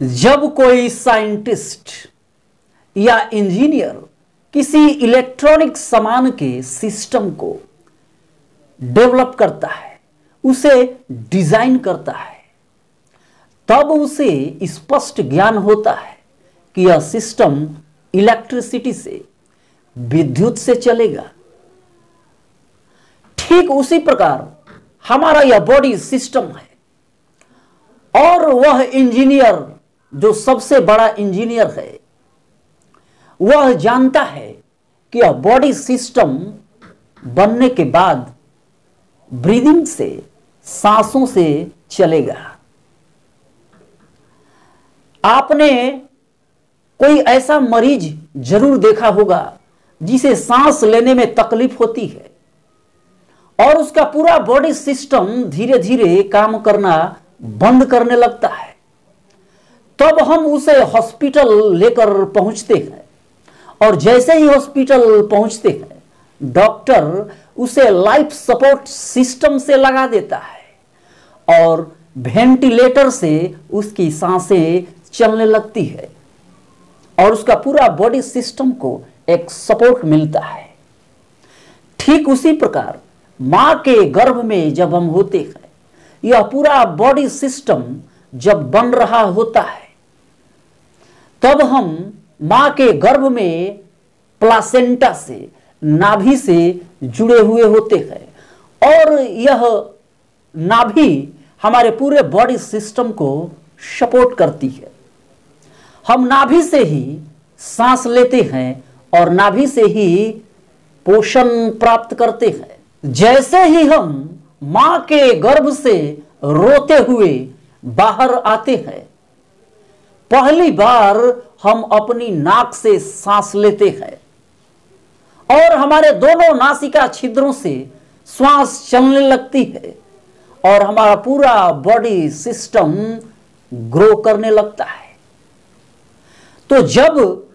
जब कोई साइंटिस्ट या इंजीनियर किसी इलेक्ट्रॉनिक सामान के सिस्टम को डेवलप करता है, उसे डिजाइन करता है, तब उसे स्पष्ट ज्ञान होता है कि यह सिस्टम इलेक्ट्रिसिटी से, विद्युत से चलेगा। ठीक उसी प्रकार हमारा यह बॉडी सिस्टम है, और वह इंजीनियर जो सबसे बड़ा इंजीनियर है, वह जानता है कि यह बॉडी सिस्टम बनने के बाद ब्रीदिंग से, सांसों से चलेगा। आपने कोई ऐसा मरीज जरूर देखा होगा जिसे सांस लेने में तकलीफ होती है और उसका पूरा बॉडी सिस्टम धीरे धीरे काम करना बंद करने लगता है। तब हम उसे हॉस्पिटल लेकर पहुंचते हैं, और जैसे ही हॉस्पिटल पहुंचते हैं, डॉक्टर उसे लाइफ सपोर्ट सिस्टम से लगा देता है और वेंटिलेटर से उसकी सांसें चलने लगती है और उसका पूरा बॉडी सिस्टम को एक सपोर्ट मिलता है। ठीक उसी प्रकार मां के गर्भ में जब हम होते हैं, यह पूरा बॉडी सिस्टम जब बन रहा होता है, तब हम मां के गर्भ में प्लासेंटा से, नाभि से जुड़े हुए होते हैं, और यह नाभि हमारे पूरे बॉडी सिस्टम को सपोर्ट करती है। हम नाभि से ही सांस लेते हैं और नाभि से ही पोषण प्राप्त करते हैं। जैसे ही हम मां के गर्भ से रोते हुए बाहर आते हैं, पहली बार हम अपनी नाक से सांस लेते हैं और हमारे दोनों नासिका छिद्रों से श्वास चलने लगती है और हमारा पूरा बॉडी सिस्टम ग्रो करने लगता है। तो जब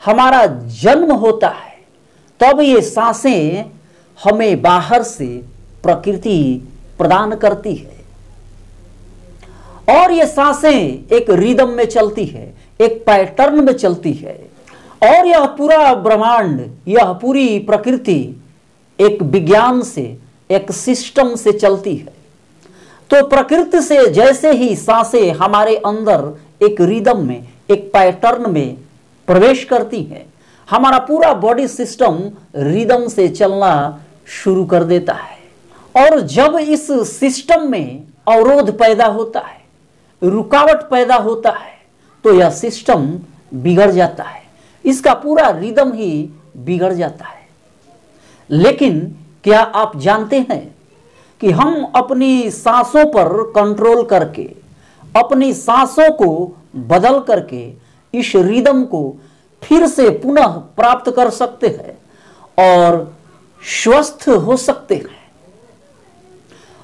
हमारा जन्म होता है, तब ये सांसें हमें बाहर से प्रकृति प्रदान करती है, और ये सांसें एक रिदम में चलती है, एक पैटर्न में चलती है, और यह पूरा ब्रह्मांड, यह पूरी प्रकृति एक विज्ञान से, एक सिस्टम से चलती है। तो प्रकृति से जैसे ही सांसें हमारे अंदर एक रिदम में, एक पैटर्न में प्रवेश करती है, हमारा पूरा बॉडी सिस्टम रिदम से चलना शुरू कर देता है। और जब इस सिस्टम में अवरोध पैदा होता है, रुकावट पैदा होता है, तो यह सिस्टम बिगड़ जाता है, इसका पूरा रिदम ही बिगड़ जाता है। लेकिन क्या आप जानते हैं कि हम अपनी सांसों पर कंट्रोल करके, अपनी सांसों को बदल करके इस रिदम को फिर से पुनः प्राप्त कर सकते हैं और स्वस्थ हो सकते हैं।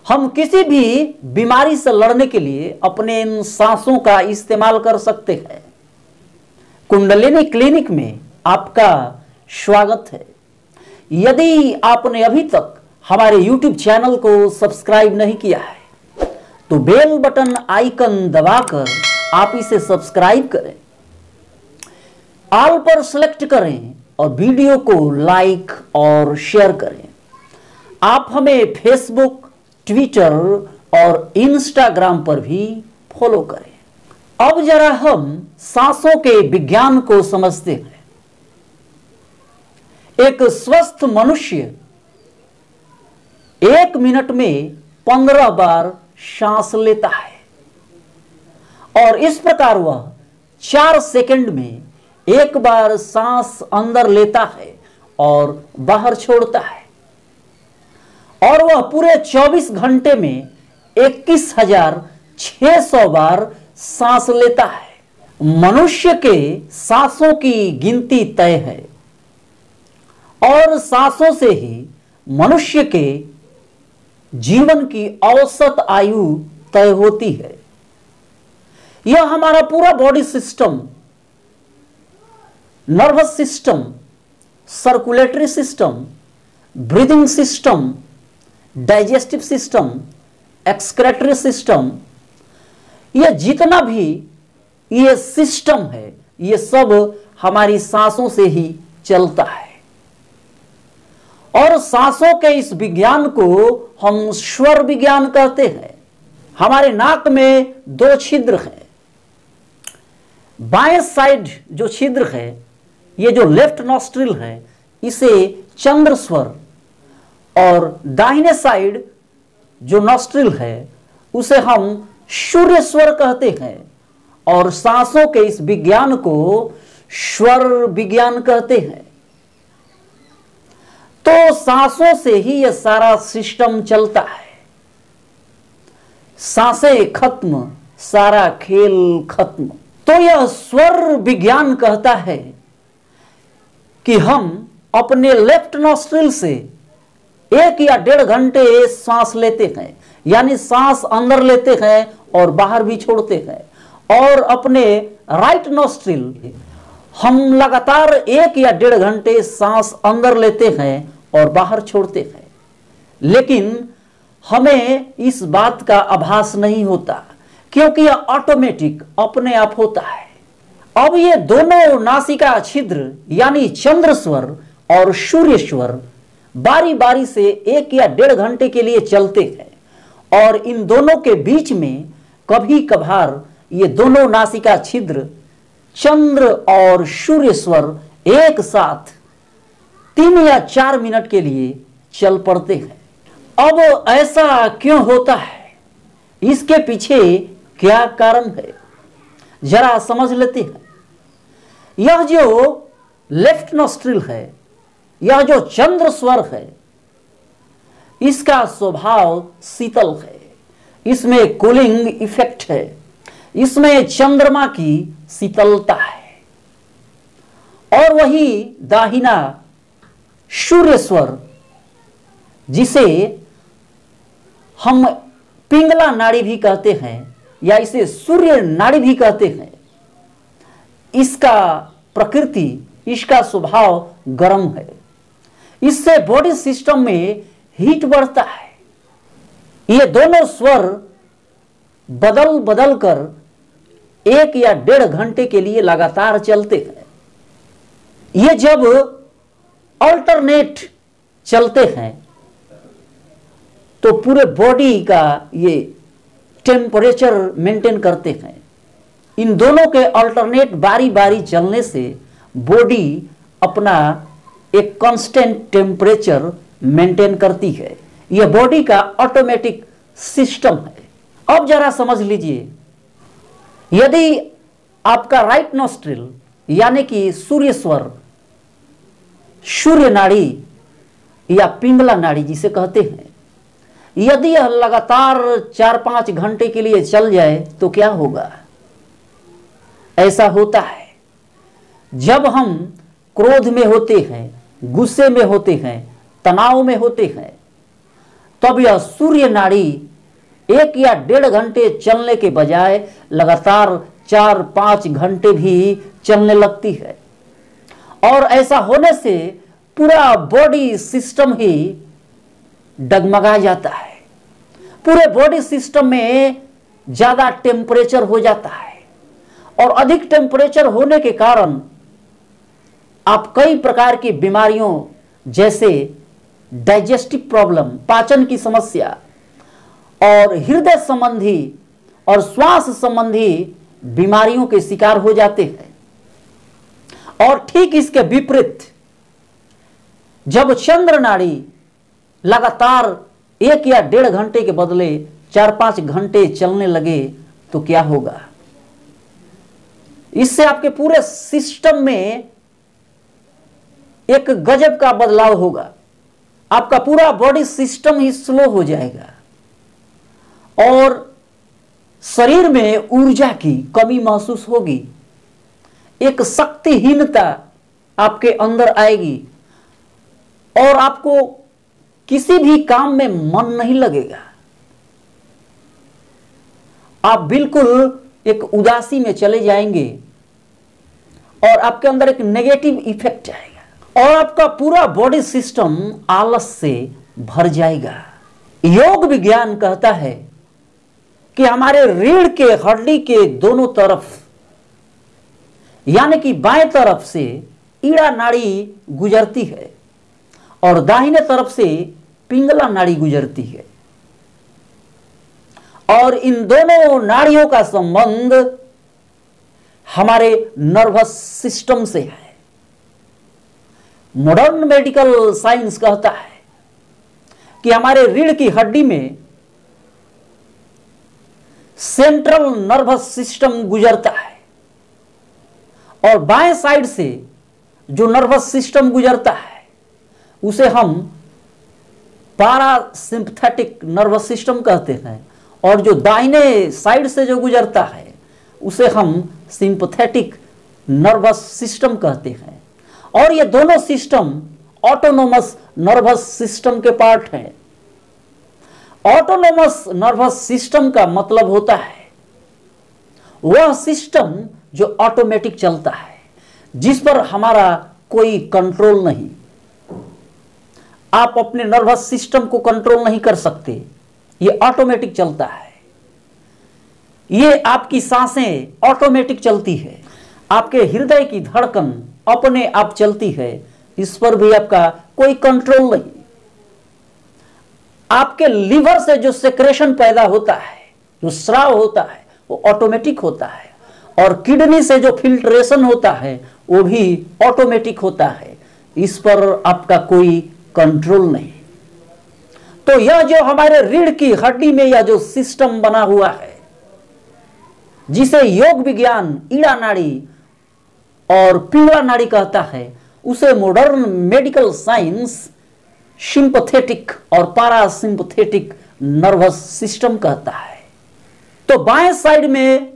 हम किसी भी बीमारी से लड़ने के लिए अपने इन सांसों का इस्तेमाल कर सकते हैं। कुंडलिनी क्लिनिक में आपका स्वागत है। यदि आपने अभी तक हमारे YouTube चैनल को सब्सक्राइब नहीं किया है, तो बेल बटन आइकन दबाकर आप इसे सब्सक्राइब करें, ऑल पर सेलेक्ट करें और वीडियो को लाइक और शेयर करें। आप हमें फेसबुक, ट्विटर और इंस्टाग्राम पर भी फॉलो करें। अब जरा हम सांसों के विज्ञान को समझते हैं। एक स्वस्थ मनुष्य 1 मिनट में 15 बार सांस लेता है, और इस प्रकार वह 4 सेकंड में 1 बार सांस अंदर लेता है और बाहर छोड़ता है, और वह पूरे 24 घंटे में 21,600 बार सांस लेता है। मनुष्य के सांसों की गिनती तय है, और सांसों से ही मनुष्य के जीवन की औसत आयु तय होती है। यह हमारा पूरा body system, nervous system, circulatory system, breathing system, digestive system, excretory system, यह जितना भी ये सिस्टम है, ये सब हमारी सांसों से ही चलता है। और सांसों के इस विज्ञान को हम स्वर विज्ञान कहते हैं। हमारे नाक में 2 छिद्र हैं। बाएं साइड जो छिद्र है, ये जो लेफ्ट नॉस्ट्रिल है, इसे चंद्र स्वर, और दाहिने साइड जो नॉस्ट्रिल है उसे हम सूर्य स्वर कहते हैं। और सांसों के इस विज्ञान को स्वर विज्ञान कहते हैं। तो सांसों से ही यह सारा सिस्टम चलता है। सांसें खत्म, सारा खेल खत्म। तो यह स्वर विज्ञान कहता है कि हम अपने लेफ्ट नॉस्ट्रिल से 1 या 1.5 घंटे सांस लेते हैं, यानी सांस अंदर लेते हैं और बाहर भी छोड़ते हैं। और अपने राइट नॉस्ट्रिल हम लगातार 1 या 1.5 घंटे सांस अंदर लेते हैं और बाहर छोड़ते हैं। लेकिन हमें इस बात का आभास नहीं होता, क्योंकि यह ऑटोमेटिक अपने आप होता है। अब ये दोनों नासिका छिद्र यानी चंद्र स्वर और सूर्य स्वर बारी बारी से 1 या 1.5 घंटे के लिए चलते हैं। और इन दोनों के बीच में कभी कभार ये दोनों नासिका छिद्र चंद्र और सूर्य स्वर एक साथ 3 या 4 मिनट के लिए चल पड़ते हैं। अब ऐसा क्यों होता है? इसके पीछे क्या कारण है, जरा समझ लेते हैं। यह जो लेफ्ट नॉस्ट्रिल है, यह जो चंद्र स्वर है, इसका स्वभाव शीतल है। इसमें कूलिंग इफेक्ट है, इसमें चंद्रमा की शीतलता है। और वही दाहिना सूर्य स्वर, जिसे हम पिंगला नाड़ी भी कहते हैं या इसे सूर्य नाड़ी भी कहते हैं, इसका प्रकृति, इसका स्वभाव गर्म है। इससे बॉडी सिस्टम में हीट बढ़ता है। ये दोनों स्वर बदल बदल कर 1 या 1.5 घंटे के लिए लगातार चलते हैं। ये जब अल्टरनेट चलते हैं तो पूरे बॉडी का ये टेम्परेचर मेंटेन करते हैं। इन दोनों के अल्टरनेट बारी बारी चलने से बॉडी अपना एक कांस्टेंट टेम्परेचर मेंटेन करती है। यह बॉडी का ऑटोमेटिक सिस्टम है। अब जरा समझ लीजिए, यदि आपका राइट नॉस्ट्रिल यानी कि सूर्य स्वर, सूर्य नाड़ी या पिंगला नाड़ी जिसे कहते हैं, यदि यह लगातार 4-5 घंटे के लिए चल जाए तो क्या होगा? ऐसा होता है जब हम क्रोध में होते हैं, गुस्से में होते हैं, तनाव में होते हैं, तब यह सूर्य नाड़ी 1 या 1.5 घंटे चलने के बजाय लगातार 4-5 घंटे भी चलने लगती है। और ऐसा होने से पूरा बॉडी सिस्टम ही डगमगा जाता है। पूरे बॉडी सिस्टम में ज्यादा टेम्परेचर हो जाता है। और अधिक टेम्परेचर होने के कारण आप कई प्रकार की बीमारियों जैसे डाइजेस्टिव प्रॉब्लम, पाचन की समस्या, और हृदय संबंधी और श्वास संबंधी बीमारियों के शिकार हो जाते हैं। और ठीक इसके विपरीत, जब चंद्र नाड़ी लगातार 1 या 1.5 घंटे के बदले 4-5 घंटे चलने लगे तो क्या होगा? इससे आपके पूरे सिस्टम में एक गजब का बदलाव होगा। आपका पूरा बॉडी सिस्टम ही स्लो हो जाएगा और शरीर में ऊर्जा की कमी महसूस होगी। एक शक्तिहीनता आपके अंदर आएगी और आपको किसी भी काम में मन नहीं लगेगा। आप बिल्कुल एक उदासी में चले जाएंगे और आपके अंदर एक नेगेटिव इफेक्ट आएगा और आपका पूरा बॉडी सिस्टम आलस से भर जाएगा। योग विज्ञान कहता है कि हमारे रीढ़ के हड्डी के दोनों तरफ यानी कि बाएं तरफ से ईड़ा नाड़ी गुजरती है और दाहिने तरफ से पिंगला नाड़ी गुजरती है, और इन दोनों नाड़ियों का संबंध हमारे नर्वस सिस्टम से है। मॉडर्न मेडिकल साइंस कहता है कि हमारे रीढ़ की हड्डी में सेंट्रल नर्वस सिस्टम गुजरता है, और बाएं साइड से जो नर्वस सिस्टम गुजरता है उसे हम पारासिम्पथेटिक नर्वस सिस्टम कहते हैं, और जो दाहिने साइड से जो गुजरता है उसे हम सिंपथेटिक नर्वस सिस्टम कहते हैं। और ये दोनों सिस्टम ऑटोनोमस नर्वस सिस्टम के पार्ट हैं। ऑटोनोमस नर्वस सिस्टम का मतलब होता है वह सिस्टम जो ऑटोमेटिक चलता है, जिस पर हमारा कोई कंट्रोल नहीं। आप अपने नर्वस सिस्टम को कंट्रोल नहीं कर सकते, ये ऑटोमेटिक चलता है। ये आपकी सांसें ऑटोमेटिक चलती है, आपके हृदय की धड़कन अपने आप चलती है, इस पर भी आपका कोई कंट्रोल नहीं। आपके लीवर से जो सेक्रेशन पैदा होता है, जो स्राव होता है, वो ऑटोमेटिक होता है, और किडनी से जो फिल्ट्रेशन होता है वो भी ऑटोमेटिक होता है, इस पर आपका कोई कंट्रोल नहीं। तो यह जो हमारे रीढ़ की हड्डी में यह जो सिस्टम बना हुआ है, जिसे योग विज्ञान ईड़ा नाड़ी और पिंगला नाड़ी कहता है, उसे मॉडर्न मेडिकल साइंस सिंपथेटिक और पारासिम्पथेटिक नर्वस सिस्टम कहता है। तो बाएं साइड में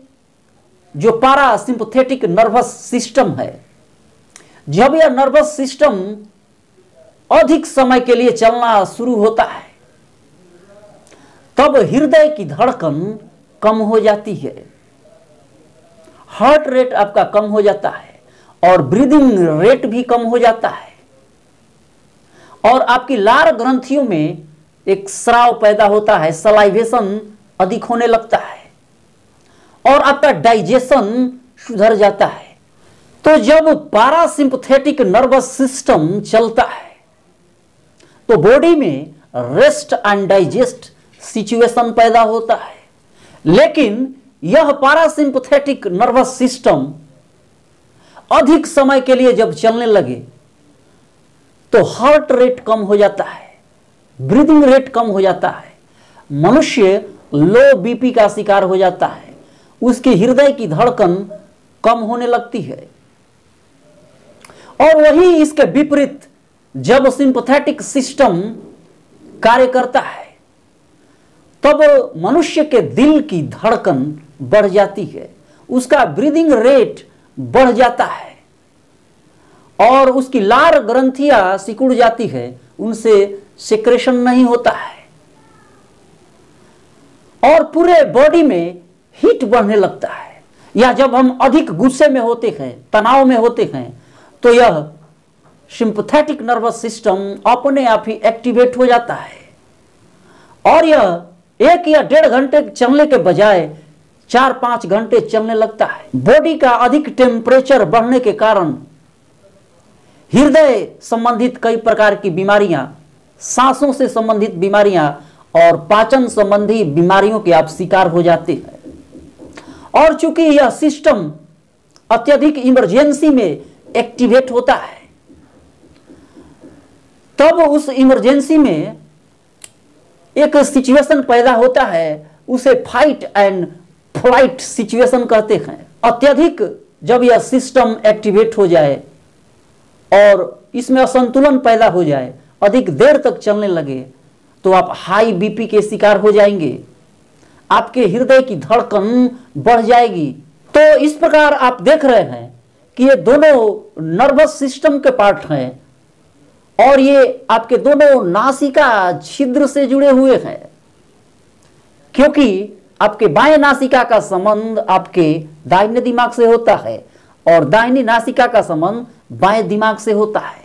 जो पारासिम्पथेटिक नर्वस सिस्टम है, जब यह नर्वस सिस्टम अधिक समय के लिए चलना शुरू होता है, तब हृदय की धड़कन कम हो जाती है, हार्ट रेट आपका कम हो जाता है, और ब्रीदिंग रेट भी कम हो जाता है, और आपकी लार ग्रंथियों में एक स्राव पैदा होता है, सलाइवेशन अधिक होने लगता है, और आपका डाइजेशन सुधर जाता है। तो जब पारासिम्पथेटिक नर्वस सिस्टम चलता है तो बॉडी में रेस्ट एंड डाइजेस्ट सिचुएशन पैदा होता है। लेकिन यह पारासिम्पथेटिक नर्वस सिस्टम अधिक समय के लिए जब चलने लगे तो हार्ट रेट कम हो जाता है, ब्रीदिंग रेट कम हो जाता है, मनुष्य लो बीपी का शिकार हो जाता है, उसके हृदय की धड़कन कम होने लगती है। और वही इसके विपरीत जब सिंपथेटिक सिस्टम कार्य करता है, तब मनुष्य के दिल की धड़कन बढ़ जाती है, उसका ब्रीदिंग रेट बढ़ जाता है, और उसकी लार ग्रंथियां सिकुड़ जाती है, उनसे सेक्रेशन नहीं होता है, और पूरे बॉडी में हीट बढ़ने लगता है। या जब हम अधिक गुस्से में होते हैं, तनाव में होते हैं, तो यह सिंपथेटिक नर्वस सिस्टम अपने आप ही एक्टिवेट हो जाता है, और यह 1 या 1.5 घंटे चलने के बजाय 4-5 घंटे चलने लगता है। बॉडी का अधिक टेम्परेचर बढ़ने के कारण हृदय संबंधित कई प्रकार की बीमारियां, सांसों से संबंधित बीमारियां और पाचन संबंधी बीमारियों के आप शिकार हो जाते हैं। और चूंकि यह सिस्टम अत्यधिक इमरजेंसी में एक्टिवेट होता है, तब उस इमरजेंसी में एक सिचुएशन पैदा होता है, उसे फाइट एंड फ्लाइट सिचुएशन कहते हैं। अत्यधिक जब यह सिस्टम एक्टिवेट हो जाए और इसमें असंतुलन पैदा हो जाए, अधिक देर तक चलने लगे, तो आप हाई बीपी के शिकार हो जाएंगे, आपके हृदय की धड़कन बढ़ जाएगी। तो इस प्रकार आप देख रहे हैं कि ये दोनों नर्वस सिस्टम के पार्ट हैं, और ये आपके दोनों नासिका छिद्र से जुड़े हुए हैं, क्योंकि आपके बाएं नासिका का संबंध आपके दाहिने दिमाग से होता है, और दाहिनी नासिका का संबंध बाएं दिमाग से होता है।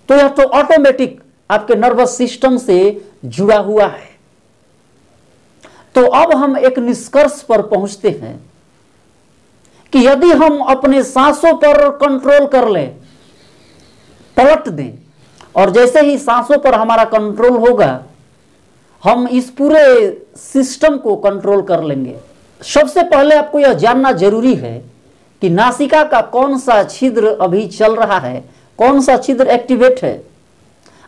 तो यह तो ऑटोमेटिक आपके नर्वस सिस्टम से जुड़ा हुआ है। तो अब हम एक निष्कर्ष पर पहुंचते हैं कि यदि हम अपने सांसों पर कंट्रोल कर लें, पलट दें, और जैसे ही सांसों पर हमारा कंट्रोल होगा हम इस पूरे सिस्टम को कंट्रोल कर लेंगे। सबसे पहले आपको यह जानना जरूरी है कि नासिका का कौन सा छिद्र अभी चल रहा है, कौन सा छिद्र एक्टिवेट है।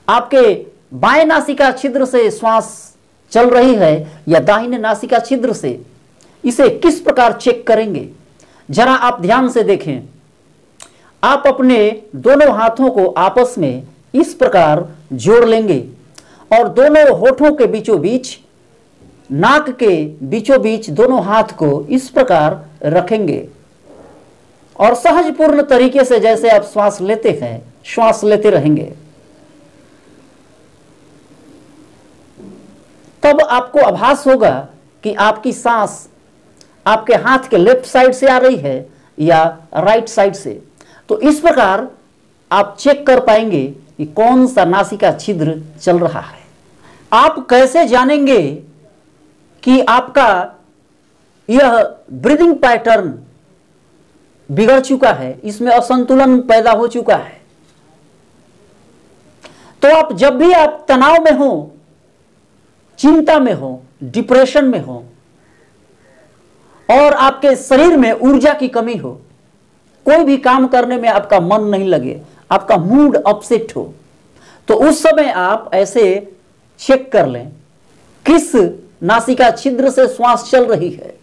आपके बाएं नासिका छिद्र से श्वास चल रही है या दाहिने नासिका छिद्र से, इसे किस प्रकार चेक करेंगे, जरा आप ध्यान से देखें। आप अपने दोनों हाथों को आपस में इस प्रकार जोड़ लेंगे और दोनों होठों के बीचों बीच, नाक के बीचों बीच दोनों हाथ को इस प्रकार रखेंगे और सहजपूर्ण तरीके से जैसे आप श्वास लेते हैं, श्वास लेते रहेंगे। तब आपको आभास होगा कि आपकी सांस आपके हाथ के लेफ्ट साइड से आ रही है या राइट साइड से। तो इस प्रकार आप चेक कर पाएंगे कि कौन सा नासिका छिद्र चल रहा है। आप कैसे जानेंगे कि आपका यह ब्रीदिंग पैटर्न बिगड़ चुका है, इसमें असंतुलन पैदा हो चुका है? तो आप जब भी आप तनाव में हो, चिंता में हो, डिप्रेशन में हो और आपके शरीर में ऊर्जा की कमी हो, कोई भी काम करने में आपका मन नहीं लगे, आपका मूड अपसेट हो, तो उस समय आप ऐसे चेक कर लें किस नासिका छिद्र से श्वास चल रही है।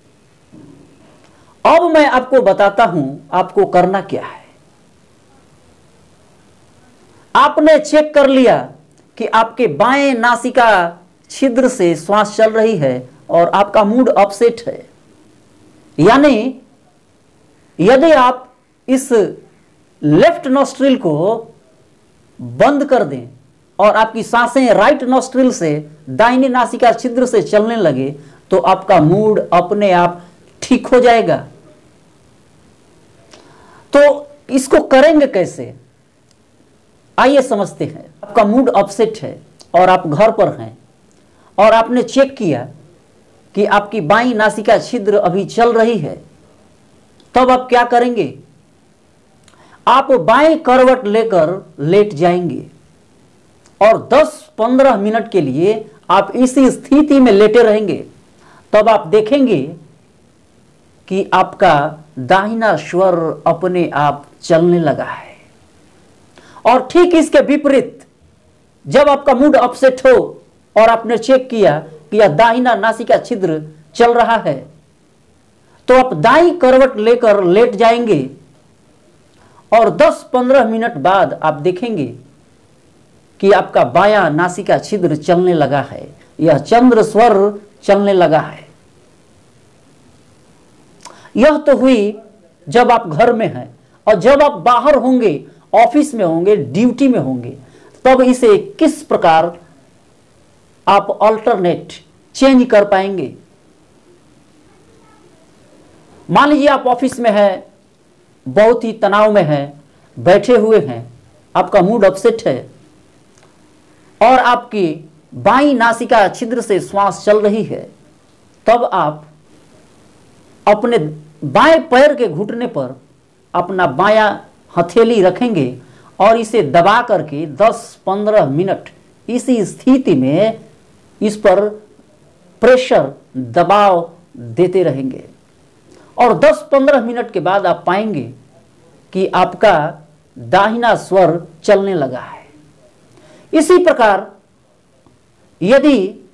अब मैं आपको बताता हूं आपको करना क्या है। आपने चेक कर लिया कि आपके बाएं नासिका छिद्र से श्वास चल रही है और आपका मूड अपसेट है, यानी यदि आप इस लेफ्ट नॉस्ट्रिल को बंद कर दें और आपकी सांसें राइट नॉस्ट्रिल से दाहिनी नासिका छिद्र से चलने लगे तो आपका मूड अपने आप ठीक हो जाएगा। तो इसको करेंगे कैसे, आइए समझते हैं। आपका मूड अपसेट है और आप घर पर हैं और आपने चेक किया कि आपकी बाईं नासिका छिद्र अभी चल रही है, तब आप क्या करेंगे? आप बाएं करवट लेकर लेट जाएंगे और 10-15 मिनट के लिए आप इसी स्थिति में लेटे रहेंगे। तब आप देखेंगे कि आपका दाहिना स्वर अपने आप चलने लगा है। और ठीक इसके विपरीत, जब आपका मूड अपसेट हो और आपने चेक किया कि यह दाहिना नासिका छिद्र चल रहा है, तो आप दाईं करवट लेकर लेट जाएंगे और 10-15 मिनट बाद आप देखेंगे कि आपका बायां नासिका छिद्र चलने लगा है, यह चंद्र स्वर चलने लगा है। यह तो हुई जब आप घर में हैं, और जब आप बाहर होंगे, ऑफिस में होंगे, ड्यूटी में होंगे, तब इसे किस प्रकार आप अल्टरनेट चेंज कर पाएंगे। मान लीजिए आप ऑफिस में हैं, बहुत ही तनाव में हैं, बैठे हुए हैं, आपका मूड अपसेट है और आपकी बाईं नासिका छिद्र से श्वास चल रही है, तब आप अपने बाएं पैर के घुटने पर अपना बायां हथेली रखेंगे और इसे दबा करके 10-15 मिनट इसी स्थिति में इस पर प्रेशर, दबाव देते रहेंगे और 10-15 मिनट के बाद आप पाएंगे कि आपका दाहिना स्वर चलने लगा है। इसी प्रकार यदि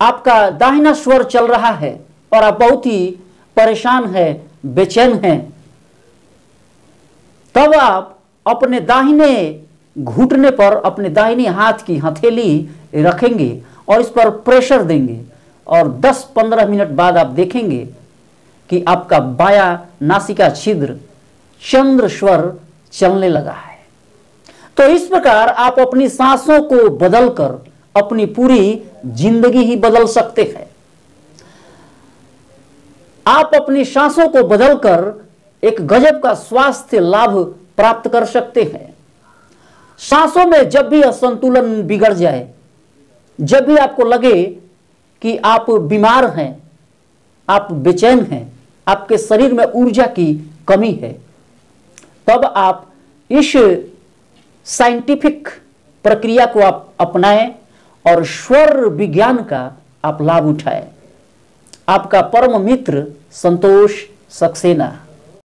आपका दाहिना स्वर चल रहा है और आप बहुत ही परेशान हैं, बेचैन हैं, तब आप अपने दाहिने घुटने पर अपने दाहिने हाथ की हथेली रखेंगे और इस पर प्रेशर देंगे और 10-15 मिनट बाद आप देखेंगे कि आपका बायां नासिका छिद्र चंद्र स्वर चलने लगा है। तो इस प्रकार आप अपनी सांसों को बदलकर अपनी पूरी जिंदगी ही बदल सकते हैं। आप अपनी सांसों को बदलकर एक गजब का स्वास्थ्य लाभ प्राप्त कर सकते हैं। सांसों में जब भी असंतुलन बिगड़ जाए, जब भी आपको लगे कि आप बीमार हैं, आप बेचैन हैं, आपके शरीर में ऊर्जा की कमी है, तब आप इस साइंटिफिक प्रक्रिया को आप अपनाएं और स्वर विज्ञान का आप लाभ उठाएं। आपका परम मित्र संतोष सक्सेना।